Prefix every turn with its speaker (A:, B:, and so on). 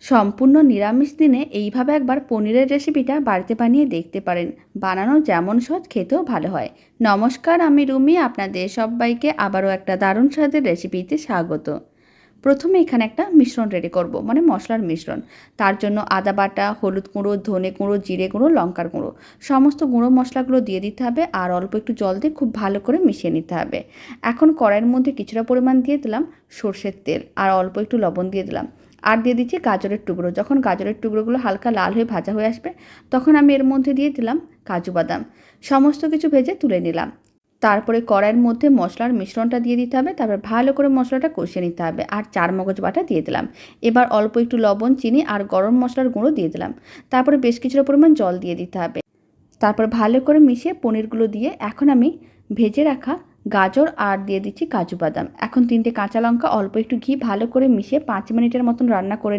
A: সম্পূর্ণ নিরামিষ দিনে এইভাবে একবার পনিরের রেসিপিটা বাড়িতে বানিয়ে দেখতে পারেন। বানানো যেমন সহজ, খেতেও ভালো হয়। নমস্কার, আমি রুমি। আপনাদের সবাইকে আবারও একটা দারুণ স্বাদের রেসিপিতে স্বাগত। প্রথমে এখানে একটা মিশ্রণ রেডি করব, মানে মশলার মিশ্রণ। তার জন্য আদা বাটা, হলুদ গুঁড়ো, ধনে গুঁড়ো, জিরে গুঁড়ো, লঙ্কার গুঁড়ো, সমস্ত গুঁড়ো মশলাগুলো দিয়ে দিতে হবে। আর অল্প একটু জল দিয়ে খুব ভালো করে মিশিয়ে নিতে হবে। এখন কড়াইয়ের মধ্যে কিছুটা পরিমাণ দিয়ে দিলাম সর্ষের তেল, আর অল্প একটু লবণ দিয়ে দিলাম। আর দিয়ে দিচ্ছি গাজরের টুকরো। যখন গাজরের টুকরোগুলো হালকা লাল হয়ে ভাজা হয়ে আসবে, তখন আমি এর মধ্যে দিয়ে দিলাম কাজু বাদাম। সমস্ত কিছু ভেজে তুলে নিলাম। তারপরে কড়াইয়ের মধ্যে মশলার মিশ্রণটা দিয়ে দিতে হবে। তারপর ভালো করে মশলাটা কষিয়ে নিতে হবে। আর চারমগজ বাটা দিয়ে দিলাম। এবার অল্প একটু লবণ, চিনি আর গরম মশলার গুঁড়ো দিয়ে দিলাম। তারপরে বেশ কিছুটা পরিমাণ জল দিয়ে দিতে হবে। তারপর ভালো করে মিশিয়ে পনিরগুলো দিয়ে এখন আমি ভেজে রাখা গাজর আর দিয়ে দিচ্ছি কাজু বাদাম। এখন 3টে কাঁচা লঙ্কা, অল্প একটু ঘি ভালো করে মিশিয়ে 5 মিনিটের মতন রান্না করে